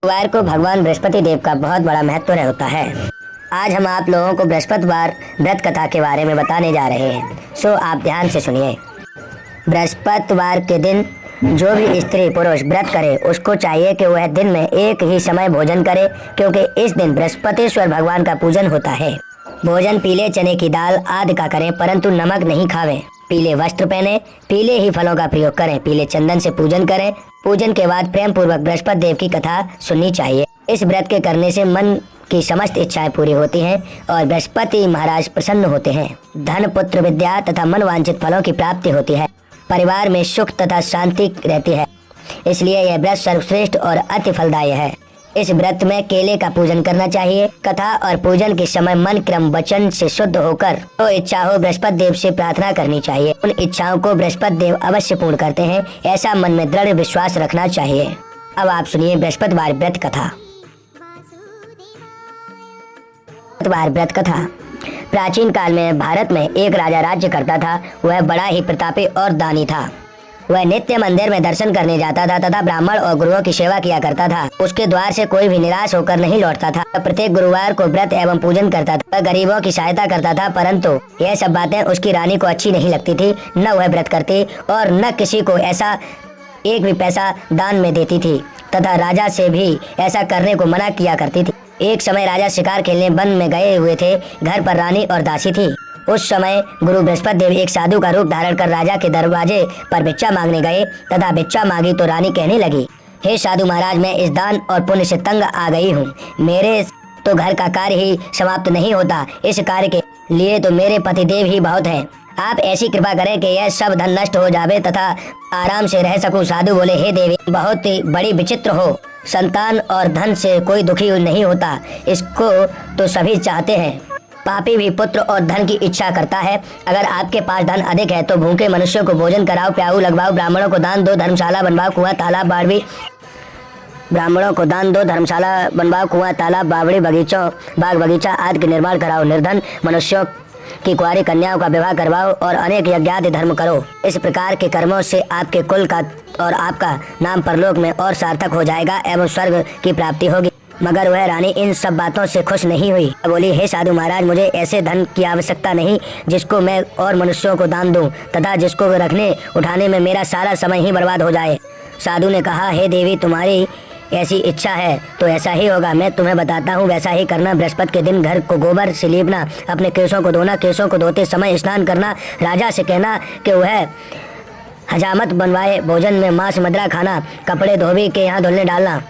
गुरुवार को भगवान बृहस्पति देव का बहुत बड़ा महत्व होता है। आज हम आप लोगों को बृहस्पतिवार व्रत कथा के बारे में बताने जा रहे हैं, सो आप ध्यान से सुनिए। बृहस्पतिवार के दिन जो भी स्त्री पुरुष व्रत करे उसको चाहिए कि वह दिन में एक ही समय भोजन करे, क्योंकि इस दिन बृहस्पतिश्वर भगवान का पूजन होता है। भोजन पीले चने की दाल आदि का करें, परंतु नमक नहीं खावें। पीले वस्त्र पहने, पीले ही फलों का प्रयोग करें, पीले चंदन से पूजन करें। पूजन के बाद प्रेम पूर्वक बृहस्पति देव की कथा सुननी चाहिए। इस व्रत के करने से मन की समस्त इच्छाएं पूरी होती हैं और बृहस्पति महाराज प्रसन्न होते हैं। धन, पुत्र, विद्या तथा मन वांछित फलों की प्राप्ति होती है। परिवार में सुख तथा शांति रहती है। इसलिए यह व्रत सर्वश्रेष्ठ और अति फलदायी है। इस व्रत में केले का पूजन करना चाहिए। कथा और पूजन के समय मन, क्रम, वचन से शुद्ध होकर जो इच्छा हो बृहस्पति देव से प्रार्थना करनी चाहिए। उन इच्छाओं को बृहस्पति देव अवश्य पूर्ण करते हैं, ऐसा मन में दृढ़ विश्वास रखना चाहिए। अब आप सुनिए बृहस्पतिवार व्रत कथा। बृहस्पतिवार व्रत कथा। प्राचीन काल में भारत में एक राजा राज्य करता था। वह बड़ा ही प्रतापी और दानी था। वह नित्य मंदिर में दर्शन करने जाता था तथा ब्राह्मण और गुरुओं की सेवा किया करता था। उसके द्वार से कोई भी निराश होकर नहीं लौटता था। प्रत्येक गुरुवार को व्रत एवं पूजन करता था, गरीबों की सहायता करता था, परंतु यह सब बातें उसकी रानी को अच्छी नहीं लगती थी। न वह व्रत करती और न किसी को ऐसा एक भी पैसा दान में देती थी तथा राजा से भी ऐसा करने को मना किया करती थी। एक समय राजा शिकार खेलने वन में गए हुए थे। घर पर रानी और दासी थी। उस समय गुरु बृहस्पति देव एक साधु का रूप धारण कर राजा के दरवाजे पर भिक्षा मांगने गए तथा भिक्षा मांगी तो रानी कहने लगी, हे साधु महाराज, मैं इस दान और पुण्य से तंग आ गई हूँ। मेरे तो घर का कार्य ही समाप्त नहीं होता। इस कार्य के लिए तो मेरे पतिदेव ही बहुत हैं। आप ऐसी कृपा करें कि यह सब धन नष्ट हो जावे तथा आराम से रह सकूं। साधु बोले, हे देवी, बहुत ही बड़ी विचित्र हो। संतान और धन से कोई दुखी नहीं होता, इसको तो सभी चाहते हैं। पापी भी पुत्र और धन की इच्छा करता है। अगर आपके पास धन अधिक है तो भूखे मनुष्यों को भोजन कराओ, प्याऊ लगवाओ, ब्राह्मणों को दान दो, धर्मशाला बनवाओ, कुआं तालाब बावड़ी ब्राह्मणों को दान दो, धर्मशाला बनवाओ, कुआं तालाब बावड़ी बगीचों बाग बगीचा आदि के निर्माण कराओ। निर्धन मनुष्यों की कुंवारी कन्याओं का विवाह करवाओ और अनेक यज्ञादि धर्म करो। इस प्रकार के कर्मों से आपके कुल का और आपका नाम परलोक में और सार्थक हो जाएगा एवं स्वर्ग की प्राप्ति होगी। मगर वह रानी इन सब बातों से खुश नहीं हुई। बोली, हे साधु महाराज, मुझे ऐसे धन की आवश्यकता नहीं जिसको मैं और मनुष्यों को दान दूं तथा जिसको रखने उठाने में मेरा सारा समय ही बर्बाद हो जाए। साधु ने कहा, हे देवी, तुम्हारी ऐसी इच्छा है तो ऐसा ही होगा। मैं तुम्हें बताता हूँ, वैसा ही करना। बृहस्पति के दिन घर को गोबर से लीपना, अपने केशों को धोना, केशों को धोते समय स्नान करना, राजा से कहना कि वह हजामत बनवाए, भोजन में मांस मदिरा खाना, कपड़े धोबी के यहाँ धुलने डालना।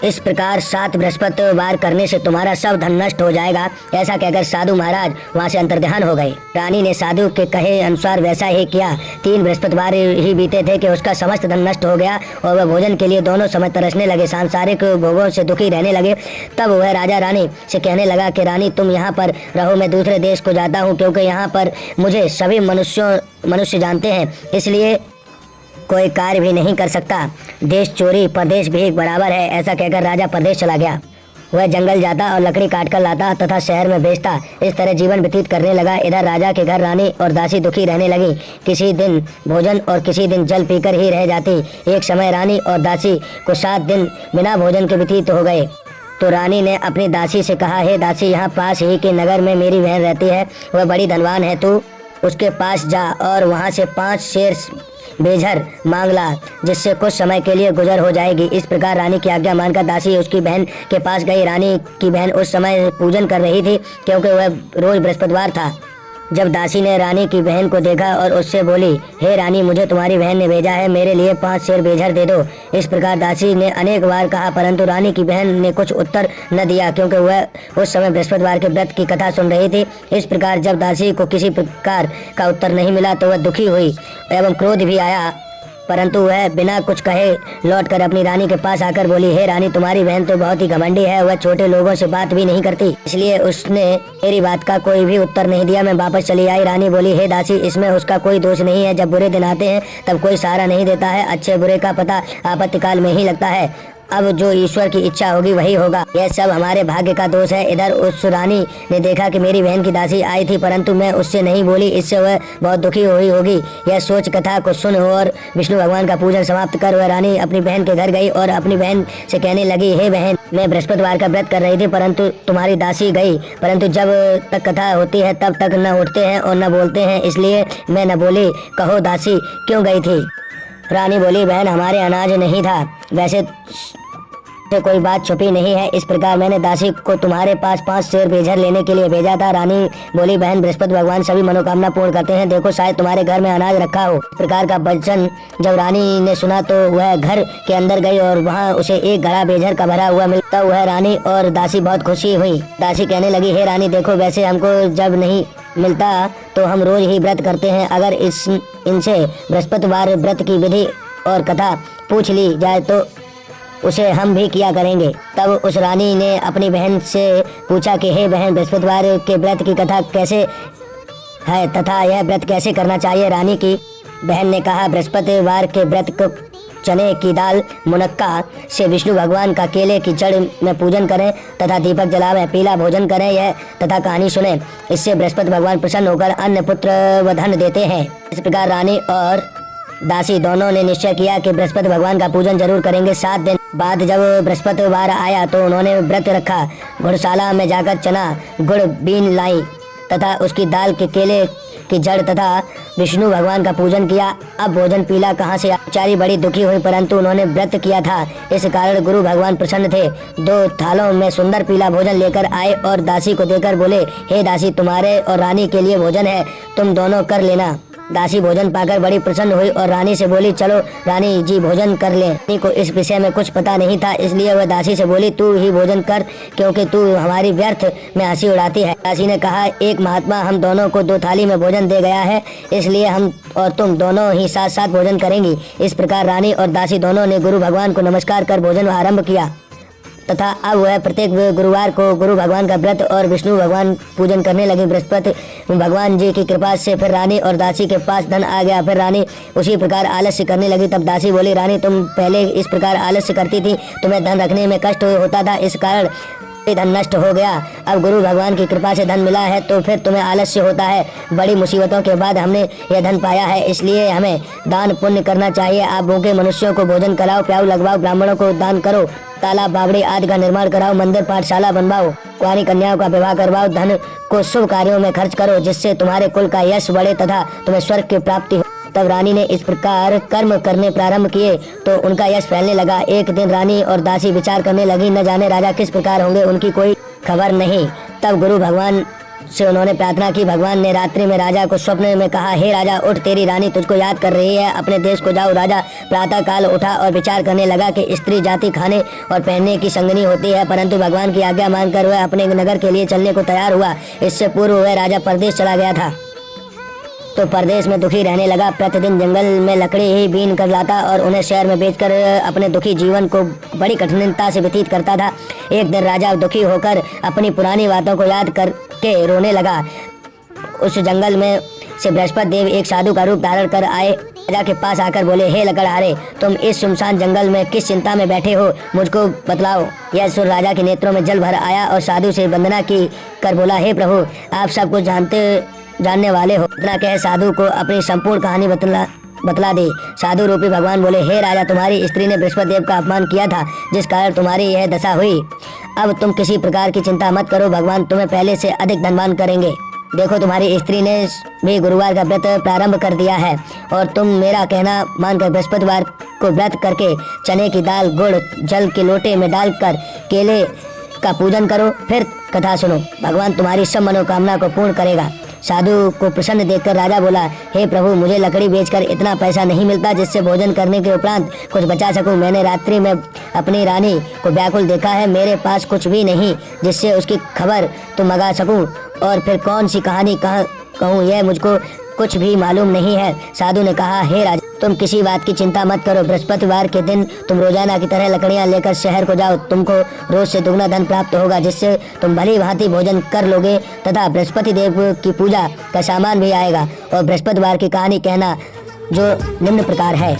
इस प्रकार 7 बृहस्पतिवार करने से तुम्हारा सब धन नष्ट हो जाएगा। ऐसा कहकर साधु महाराज वहाँ से अंतर्ध्यान हो गए। रानी ने साधु के कहे अनुसार वैसा ही किया। 3 बृहस्पतिवार ही बीते थे कि उसका समस्त धन नष्ट हो गया और वह भोजन के लिए दोनों समय तरसने लगे, सांसारिक भोगों से दुखी रहने लगे। तब वह राजा रानी से कहने लगा कि रानी, तुम यहाँ पर रहो, मैं दूसरे देश को जाता हूँ, क्योंकि यहाँ पर मुझे सभी मनुष्य जानते हैं, इसलिए कोई कार्य भी नहीं कर सकता। देश चोरी परदेश भी एक बराबर है। ऐसा कहकर राजा परदेश चला गया। वह जंगल जाता और लकड़ी काट कर लाता तथा शहर में बेचता। इस तरह जीवन व्यतीत करने लगा। इधर राजा के घर रानी और दासी दुखी रहने लगी। किसी दिन भोजन और किसी दिन जल पीकर ही रह जाती। एक समय रानी और दासी को 7 दिन बिना भोजन के व्यतीत हो गए। तो रानी ने अपनी दासी से कहा, हे दासी, यहाँ पास ही के नगर में मेरी बहन रहती है। वह बड़ी धनवान है, तू उसके पास जा और वहाँ से 5 शेर बेझर मांग ला, जिससे कुछ समय के लिए गुजर हो जाएगी। इस प्रकार रानी की आज्ञा मानकर दासी उसकी बहन के पास गई। रानी की बहन उस समय पूजन कर रही थी, क्योंकि वह रोज बृहस्पतिवार था। जब दासी ने रानी की बहन को देखा और उससे बोली, हे रानी, मुझे तुम्हारी बहन ने भेजा है, मेरे लिए 5 शेर बेझर दे दो। इस प्रकार दासी ने अनेक बार कहा, परंतु रानी की बहन ने कुछ उत्तर न दिया, क्योंकि वह उस समय बृहस्पतिवार के व्रत की कथा सुन रही थी। इस प्रकार जब दासी को किसी प्रकार का उत्तर नहीं मिला तो वह दुखी हुई एवं क्रोध भी आया, परंतु वह बिना कुछ कहे लौटकर अपनी रानी के पास आकर बोली, हे रानी, तुम्हारी बहन तो बहुत ही घमंडी है, वह छोटे लोगों से बात भी नहीं करती, इसलिए उसने मेरी बात का कोई भी उत्तर नहीं दिया। मैं वापस चली आई। रानी बोली, हे दासी, इसमें उसका कोई दोष नहीं है। जब बुरे दिन आते हैं तब कोई सहारा नहीं देता है। अच्छे बुरे का पता आपत्तिकाल में ही लगता है। अब जो ईश्वर की इच्छा होगी वही होगा। यह सब हमारे भाग्य का दोष है। इधर उस रानी ने देखा कि मेरी बहन की दासी आई थी, परंतु मैं उससे नहीं बोली, इससे वह बहुत दुखी हुई होगी। यह सोच कथा को सुन और विष्णु भगवान का पूजन समाप्त कर वह रानी अपनी बहन के घर गई और अपनी बहन से कहने लगी, हे बहन, मैं बृहस्पतिवार का व्रत कर रही थी, परंतु तुम्हारी दासी गई, परंतु जब तक कथा होती है तब तक न उठते हैं और न बोलते हैं, इसलिए मैं न बोली। कहो दासी क्यों गई थी? रानी बोली, बहन, हमारे अनाज नहीं था, वैसे से कोई बात छुपी नहीं है। इस प्रकार मैंने दासी को तुम्हारे पास 5 शेर बेझर लेने के लिए भेजा था। रानी बोली, बहन, बृहस्पति भगवान सभी मनोकामना पूर्ण करते हैं, देखो शायद तुम्हारे घर में अनाज रखा हो। इस प्रकार का वचन जब रानी ने सुना तो वह घर के अंदर गई और वहाँ उसे एक घड़ा बेझर का भरा हुआ मिलता। वह रानी और दासी बहुत खुशी हुई। दासी कहने लगी, हे रानी, देखो, वैसे हमको जब नहीं मिलता तो हम रोज ही व्रत करते हैं, अगर इनसे बृहस्पतिवार व्रत की विधि और कथा पूछ ली जाए तो उसे हम भी किया करेंगे। तब उस रानी ने अपनी बहन से पूछा कि हे बहन, बृहस्पतिवार के व्रत की कथा कैसे है तथा यह व्रत कैसे करना चाहिए? रानी की बहन ने कहा, बृहस्पतिवार के व्रत को चने की दाल मुनक्का से विष्णु भगवान का केले की जड़ में पूजन करें तथा दीपक जलावें, पीला भोजन करें, यह तथा कहानी सुने। इससे बृहस्पति भगवान प्रसन्न होकर अन्न, पुत्र व धन देते हैं। इस प्रकार रानी और दासी दोनों ने निश्चय किया कि बृहस्पति भगवान का पूजन जरूर करेंगे। 7 दिन बाद जब बृहस्पतिवार आया तो उन्होंने व्रत रखा। घुड़शाला में जाकर चना गुड़ बीन लाई तथा उसकी दाल के केले की जड़ तथा विष्णु भगवान का पूजन किया। अब भोजन पीला कहाँ से? बेचारी बड़ी दुखी हुई, परंतु उन्होंने व्रत किया था, इस कारण गुरु भगवान प्रसन्न थे। 2 थालों में सुंदर पीला भोजन लेकर आए और दासी को देकर बोले, हे दासी, तुम्हारे और रानी के लिए भोजन है, तुम दोनों कर लेना। दासी भोजन पाकर बड़ी प्रसन्न हुई और रानी से बोली, चलो रानी जी भोजन कर लें। रानी को इस विषय में कुछ पता नहीं था, इसलिए वह दासी से बोली, तू ही भोजन कर, क्योंकि तू हमारी व्यर्थ में हंसी उड़ाती है। दासी ने कहा, एक महात्मा हम दोनों को 2 थाली में भोजन दे गया है, इसलिए हम और तुम दोनों ही साथ साथ भोजन करेंगी। इस प्रकार रानी और दासी दोनों ने गुरु भगवान को नमस्कार कर भोजन आरंभ किया तथा अब वह प्रत्येक गुरुवार को गुरु भगवान का व्रत और विष्णु भगवान पूजन करने लगे। बृहस्पति भगवान जी की कृपा से फिर रानी और दासी के पास धन आ गया। फिर रानी उसी प्रकार आलस्य करने लगी। तब दासी बोली, रानी, तुम पहले इस प्रकार आलस्य करती थी, तुम्हें धन रखने में कष्ट होता था, इस कारण धन नष्ट हो गया। अब गुरु भगवान की कृपा से धन मिला है तो फिर तुम्हें आलस्य होता है। बड़ी मुसीबतों के बाद हमने यह धन पाया है, इसलिए हमें दान पुण्य करना चाहिए। आप भूखे मनुष्यों को भोजन कराओ, प्याऊ लगवाओ, ब्राह्मणों को दान करो, तालाब बावड़ी आदि का निर्माण कराओ, मंदिर पाठशाला बनवाओ, कुंवारी कन्याओं का विवाह करवाओ, धन को शुभ कार्यों में खर्च करो, जिससे तुम्हारे कुल का यश बढ़े तथा तुम्हें स्वर्ग की प्राप्ति हो। तब रानी ने इस प्रकार कर्म करने प्रारंभ किए तो उनका यश फैलने लगा। एक दिन रानी और दासी विचार करने लगी, न जाने राजा किस प्रकार होंगे, उनकी कोई खबर नहीं। तब गुरु भगवान से उन्होंने प्रार्थना की। भगवान ने रात्रि में राजा को स्वप्न में कहा, हे राजा, उठ, तेरी रानी तुझको याद कर रही है, अपने देश को जाओ। राजा प्रातः काल उठा और विचार करने लगा कि स्त्री जाति खाने और पहनने की संगनी होती है, परंतु भगवान की आज्ञा मानकर वह अपने नगर के लिए चलने को तैयार हुआ। इससे पूर्व वह राजा परदेश चला गया था तो परदेश में दुखी रहने लगा। प्रतिदिन जंगल में लकड़ी ही बीन कर लाता और उन्हें शहर में बेचकर अपने दुखी जीवन को बड़ी कठिनता से व्यतीत करता था। एक दिन राजा दुखी होकर अपनी पुरानी बातों को याद करके रोने लगा। उस जंगल में से बृहस्पति देव एक साधु का रूप धारण कर आए। राजा के पास आकर बोले, हे लकड़हारे, तुम इस सुनसान जंगल में किस चिंता में बैठे हो, मुझको बतलाओ। यह सुन राजा के नेत्रों में जल भर आया और साधु से वंदना की कर बोला, हे प्रभु, आप सब कुछ जानने वाले हो। इतना कह साधु को अपनी संपूर्ण कहानी बतला दी। साधु रूपी भगवान बोले, हे राजा, तुम्हारी स्त्री ने बृहस्पति देव का अपमान किया था, जिस कारण तुम्हारी यह दशा हुई। अब तुम किसी प्रकार की चिंता मत करो, भगवान तुम्हें पहले से अधिक धनवान करेंगे। देखो, तुम्हारी स्त्री ने भी गुरुवार का व्रत प्रारंभ कर दिया है और तुम मेरा कहना मानकर बृहस्पतिवार को व्रत करके चने की दाल गुड़ जल के लोटे में डालकर केले का पूजन करो, फिर कथा सुनो, भगवान तुम्हारी सब मनोकामना को पूर्ण करेगा। साधु को प्रसन्न देखकर राजा बोला, हे प्रभु, मुझे लकड़ी बेचकर इतना पैसा नहीं मिलता जिससे भोजन करने के उपरांत कुछ बचा सकूं। मैंने रात्रि में अपनी रानी को व्याकुल देखा है, मेरे पास कुछ भी नहीं जिससे उसकी खबर तो मंगा सकूं, और फिर कौन सी कहानी कहूँ, यह मुझको कुछ भी मालूम नहीं है। साधु ने कहा, हे राजा, तुम किसी बात की चिंता मत करो, बृहस्पतिवार के दिन तुम रोजाना की तरह लकड़ियां लेकर शहर को जाओ, तुमको रोज से दुगना धन प्राप्त होगा, जिससे तुम भली भांति भोजन कर लोगे तथा बृहस्पति देव की पूजा का सामान भी आएगा। और बृहस्पतिवार की कहानी कहना जो निम्न प्रकार है।